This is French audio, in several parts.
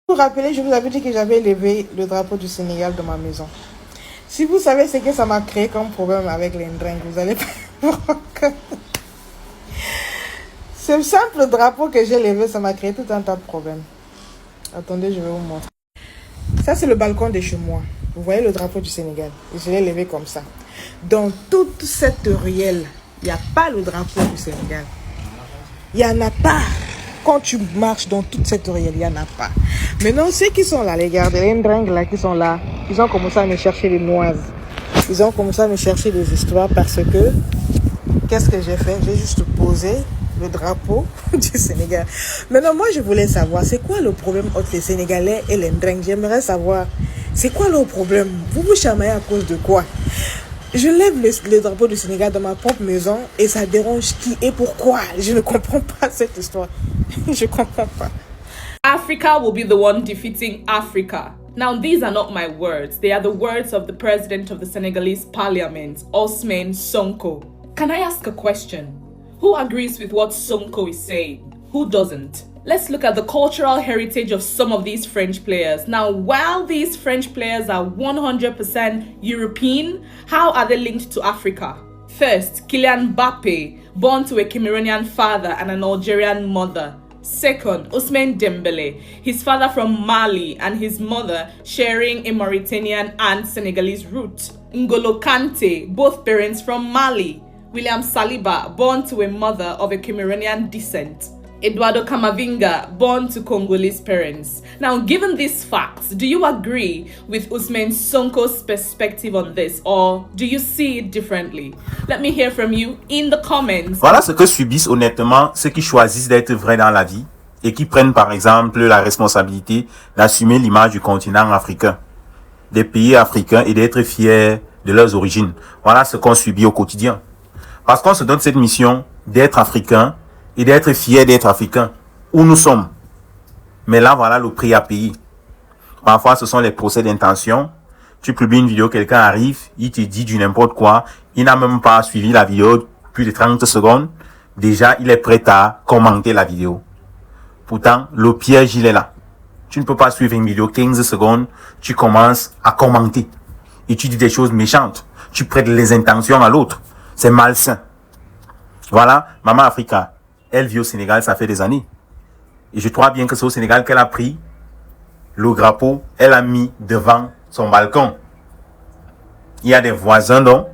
Vous vous rappelez, je vous avais dit que j'avais élevé le drapeau du Sénégal dans ma maison. Si vous savez ce que ça m'a créé comme problème avec les Ndringues, vous allez pas. Ce simple drapeau que j'ai levé, ça m'a créé tout un tas de problèmes. Attendez, je vais vous montrer. Ça, c'est le balcon de chez moi. Vous voyez le drapeau du Sénégal. Et je l'ai levé comme ça. Dans toute cette ruelle, il n'y a pas le drapeau du Sénégal. Il n'y en a pas. Quand tu marches dans toute cette ruelle, il n'y en a pas. Maintenant, ceux qui sont là, les gars, les Ndringues là, qui sont là, ils ont commencé à me chercher des noises. Ils ont commencé à me chercher des histoires parce que, qu'est-ce que j'ai fait? J'ai juste posé le drapeau du Sénégal. Maintenant, moi, je voulais savoir, c'est quoi le problème entre les Sénégalais et les Ndringues? J'aimerais savoir, c'est quoi leur problème? Vous vous chamaillez à cause de quoi? Je lève le drapeau du Sénégal dans ma propre maison et ça dérange qui et pourquoi? Je ne comprends pas cette histoire. Je comprends pas. Africa will be the one defeating Africa. Now, these are not my words. They are the words of the president of the Senegalese parliament, Ousmane Sonko. Can I ask a question? Who agrees with what Sonko is saying? Who doesn't? Let's look at the cultural heritage of some of these French players. Now, while these French players are 100% European, how are they linked to Africa? First, Kylian Mbappe, born to a Cameroonian father and an Algerian mother. Second, Ousmane Dembele, his father from Mali and his mother sharing a Mauritanian and Senegalese root. N'Golo Kante, both parents from Mali. William Saliba, born to a mother of a Cameroonian descent. Eduardo Camavinga, born to Congolese parents. Now, given these facts, do you agree with Ousmane Sonko's perspective on this, or do you see it differently? Let me hear from you in the comments. Voilà ce que subissent honnêtement ceux qui choisissent d'être vrais dans la vie et qui prennent par exemple la responsabilité d'assumer l'image du continent africain, des pays africains et d'être fiers de leurs origines. Voilà ce qu'on subit au quotidien. Parce qu'on se donne cette mission d'être africain et d'être fier d'être africain, où nous sommes. Mais là, voilà le prix à payer. Parfois, ce sont les procès d'intention. Tu publies une vidéo, quelqu'un arrive, il te dit du n'importe quoi, il n'a même pas suivi la vidéo plus de 30 secondes. Déjà, il est prêt à commenter la vidéo. Pourtant, le piège, il est là. Tu ne peux pas suivre une vidéo 15 secondes, tu commences à commenter. Et tu dis des choses méchantes. Tu prêtes les intentions à l'autre. C'est malsain. Voilà, Maman Africa. Elle vit au Sénégal, ça fait des années. Et je crois bien que c'est au Sénégal qu'elle a pris le drapeau, elle a mis devant son balcon. Il y a des voisins, donc,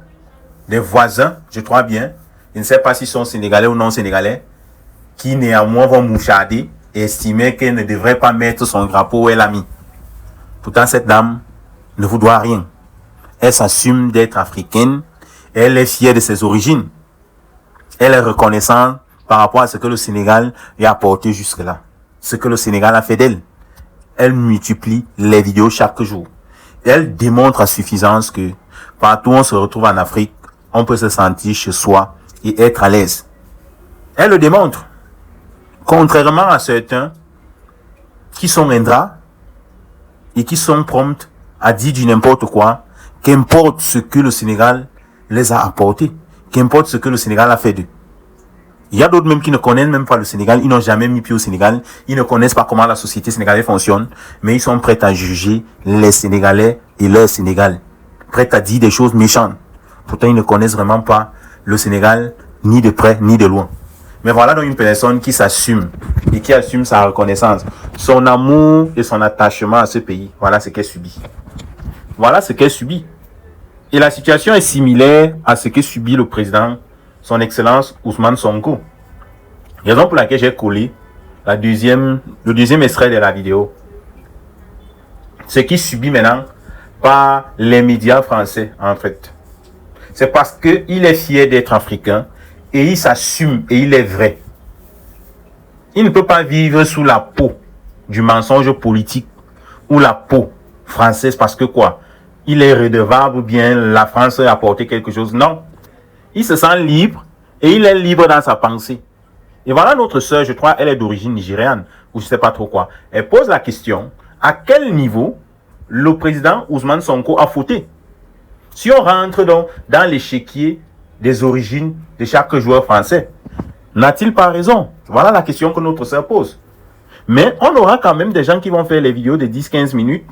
je crois bien, je ne sais pas s'ils sont sénégalais ou non sénégalais, qui néanmoins vont moucharder et estimer qu'elle ne devrait pas mettre son drapeau où elle a mis. Pourtant, cette dame ne vous doit rien. Elle s'assume d'être africaine et elle est fière de ses origines. Elle est reconnaissante par rapport à ce que le Sénégal lui a apporté jusque-là. Ce que le Sénégal a fait d'elle. Elle multiplie les vidéos chaque jour. Et elle démontre à suffisance que partout où on se retrouve en Afrique, on peut se sentir chez soi et être à l'aise. Elle le démontre. Contrairement à certains qui sont ingrats et qui sont prompts à dire du n'importe quoi, qu'importe ce que le Sénégal les a apporté, qu'importe ce que le Sénégal a fait d'eux. Il y a d'autres même qui ne connaissent même pas le Sénégal, ils n'ont jamais mis pied au Sénégal, ils ne connaissent pas comment la société sénégalaise fonctionne, mais ils sont prêts à juger les Sénégalais et leur Sénégal, prêts à dire des choses méchantes. Pourtant, ils ne connaissent vraiment pas le Sénégal, ni de près, ni de loin. Mais voilà donc une personne qui s'assume et qui assume sa reconnaissance, son amour et son attachement à ce pays. Voilà ce qu'elle subit. Voilà ce qu'elle subit. Et la situation est similaire à ce que subit le président, son Excellence Ousmane Sonko. Raison pour laquelle j'ai collé le deuxième extrait de la vidéo. Ce qui subit maintenant par les médias français, en fait. C'est parce qu'il est fier d'être africain et il s'assume et il est vrai. Il ne peut pas vivre sous la peau du mensonge politique ou la peau française parce que quoi? Il est redevable ou bien la France a apporté quelque chose. Non. Il se sent libre et il est libre dans sa pensée. Et voilà notre sœur, je crois, elle est d'origine nigériane ou je sais pas trop quoi. Elle pose la question, à quel niveau le président Ousmane Sonko a fauté? Si on rentre donc dans l'échiquier des origines de chaque joueur français, n'a-t-il pas raison? Voilà la question que notre sœur pose. Mais on aura quand même des gens qui vont faire les vidéos de 10-15 minutes.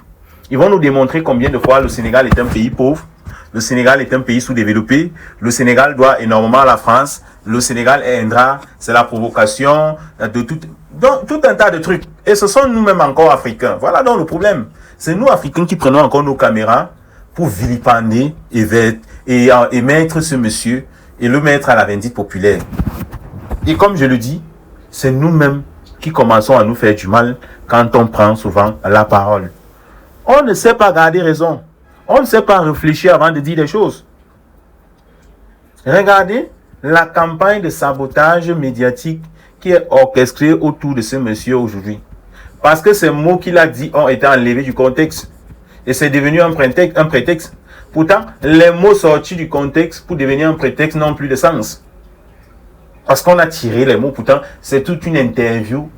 Ils vont nous démontrer combien de fois le Sénégal est un pays pauvre. Le Sénégal est un pays sous-développé. Le Sénégal doit énormément à la France. Le Sénégal est un drap. C'est la provocation de tout un tas de trucs. Et ce sont nous-mêmes encore Africains. Voilà donc le problème. C'est nous Africains qui prenons encore nos caméras pour vilipender et mettre ce monsieur et le mettre à la vindicte populaire. Et comme je le dis, c'est nous-mêmes qui commençons à nous faire du mal quand on prend souvent la parole. On ne sait pas garder raison. On ne sait pas réfléchir avant de dire des choses. Regardez la campagne de sabotage médiatique qui est orchestrée autour de ce monsieur aujourd'hui. Parce que ces mots qu'il a dit ont été enlevés du contexte. Et c'est devenu un prétexte. Pourtant, les mots sortis du contexte pour devenir un prétexte n'ont plus de sens. Parce qu'on a tiré les mots. Pourtant, c'est toute une interview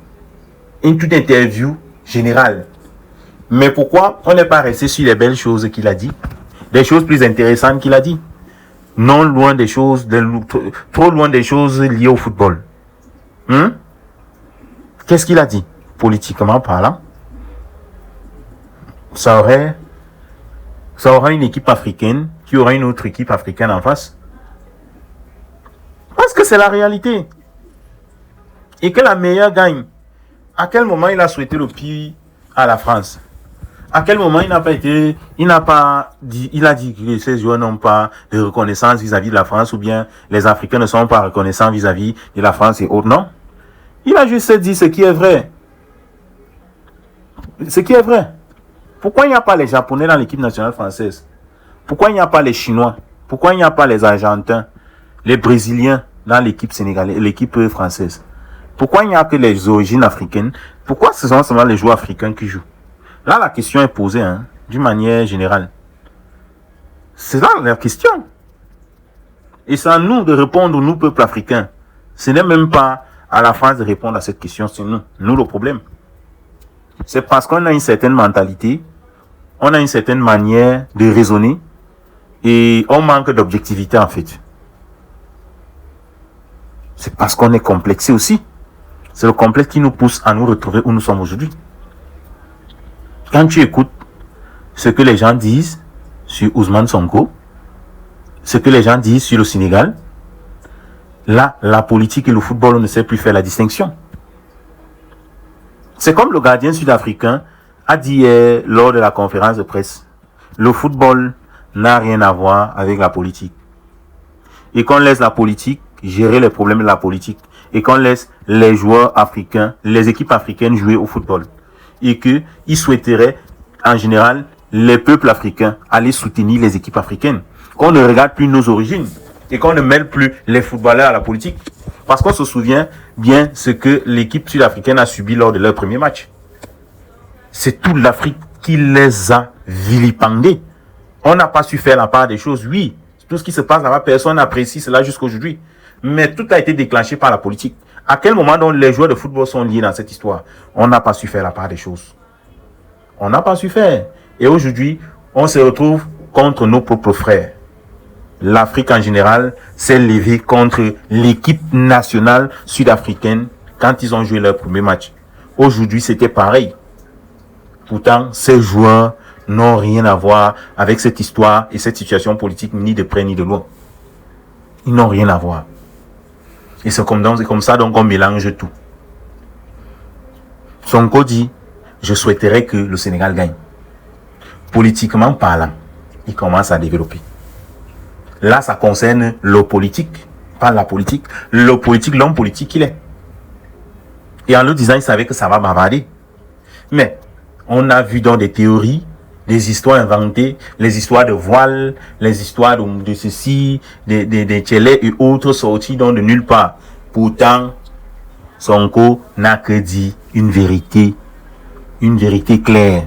générale. Mais pourquoi on n'est pas resté sur les belles choses qu'il a dit, des choses plus intéressantes qu'il a dit, non loin des choses, trop loin des choses liées au football. Qu'est-ce qu'il a dit, politiquement parlant? Ça aura une équipe africaine qui aura une autre équipe africaine en face. Parce que c'est la réalité. Et que la meilleure gagne. À quel moment il a souhaité le pire à la France? À quel moment il a dit que ces joueurs n'ont pas de reconnaissance vis-à-vis de la France, ou bien les Africains ne sont pas reconnaissants vis-à-vis de la France et autres? Non. Il a juste dit ce qui est vrai. Ce qui est vrai. Pourquoi il n'y a pas les Japonais dans l'équipe nationale française? Pourquoi il n'y a pas les Chinois? Pourquoi il n'y a pas les Argentins, les Brésiliens dans l'équipe sénégalaise, l'équipe française? Pourquoi il n'y a que les origines africaines? Pourquoi ce sont seulement les joueurs africains qui jouent? Là, la question est posée, d'une manière générale. C'est là la question. Et c'est à nous de répondre, nous, peuple africain. Ce n'est même pas à la France de répondre à cette question, c'est nous. Nous, le problème. C'est parce qu'on a une certaine mentalité, on a une certaine manière de raisonner, et on manque d'objectivité, en fait. C'est parce qu'on est complexé aussi. C'est le complexe qui nous pousse à nous retrouver où nous sommes aujourd'hui. Quand tu écoutes ce que les gens disent sur Ousmane Sonko, ce que les gens disent sur le Sénégal, là, la politique et le football, on ne sait plus faire la distinction. C'est comme le gardien sud-africain a dit lors de la conférence de presse, le football n'a rien à voir avec la politique. Et qu'on laisse la politique gérer les problèmes de la politique. Et qu'on laisse les joueurs africains, les équipes africaines jouer au football. Et qu'ils souhaiteraient, en général, les peuples africains aller soutenir les équipes africaines. Qu'on ne regarde plus nos origines. Et qu'on ne mêle plus les footballeurs à la politique. Parce qu'on se souvient bien ce que l'équipe sud-africaine a subi lors de leur premier match. C'est toute l'Afrique qui les a vilipendés. On n'a pas su faire la part des choses. Oui, tout ce qui se passe là-bas, personne n'apprécie cela jusqu'à aujourd'hui. Mais tout a été déclenché par la politique. À quel moment donc les joueurs de football sont liés dans cette histoire? On n'a pas su faire la part des choses. On n'a pas su faire. Et aujourd'hui, on se retrouve contre nos propres frères. L'Afrique en général s'est levée contre l'équipe nationale sud-africaine quand ils ont joué leur premier match. Aujourd'hui, c'était pareil. Pourtant, ces joueurs n'ont rien à voir avec cette histoire et cette situation politique, ni de près ni de loin. Ils n'ont rien à voir. Et c'est comme ça donc on mélange tout. Sonko dit, je souhaiterais que le Sénégal gagne. Politiquement parlant, il commence à développer. Là, ça concerne le politique, pas la politique. Le politique, l'homme politique qu'il est. Et en le disant, il savait que ça va bavarder. Mais, on a vu dans des théories, des histoires inventées, les histoires de voile, les histoires de ceci, des tchélés et autres sorties de nulle part. Pourtant, Sonko n'a que dit une vérité claire.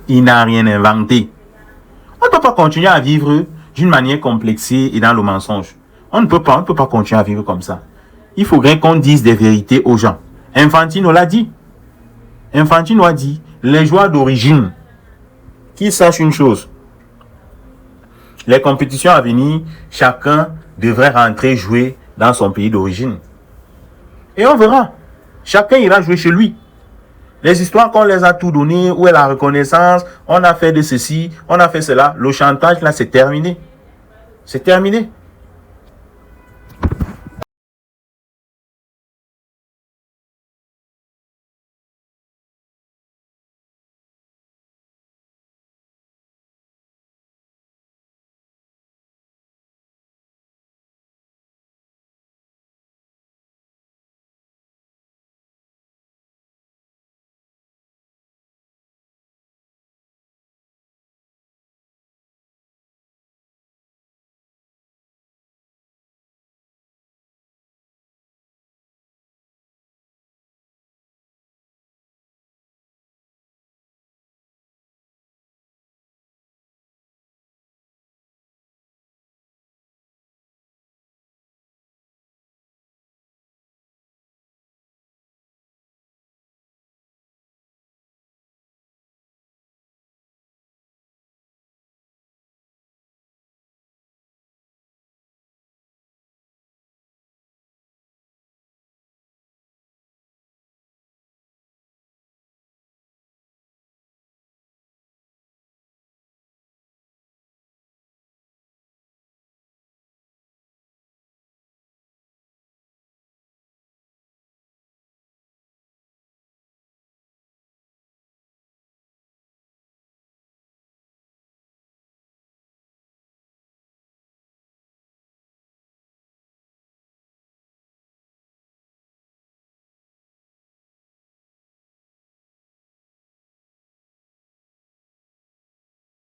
Il n'a rien inventé. On ne peut pas continuer à vivre d'une manière complexée et dans le mensonge. On ne peut pas continuer à vivre comme ça. Il faudrait qu'on dise des vérités aux gens. Infantino l'a dit. Infantino a dit, les joueurs d'origine, qu'ils sachent une chose. Les compétitions à venir, chacun devrait rentrer jouer dans son pays d'origine. Et on verra. Chacun ira jouer chez lui. Les histoires qu'on les a tout donné, où est la reconnaissance, on a fait de ceci, on a fait cela. Le chantage, là, c'est terminé. C'est terminé.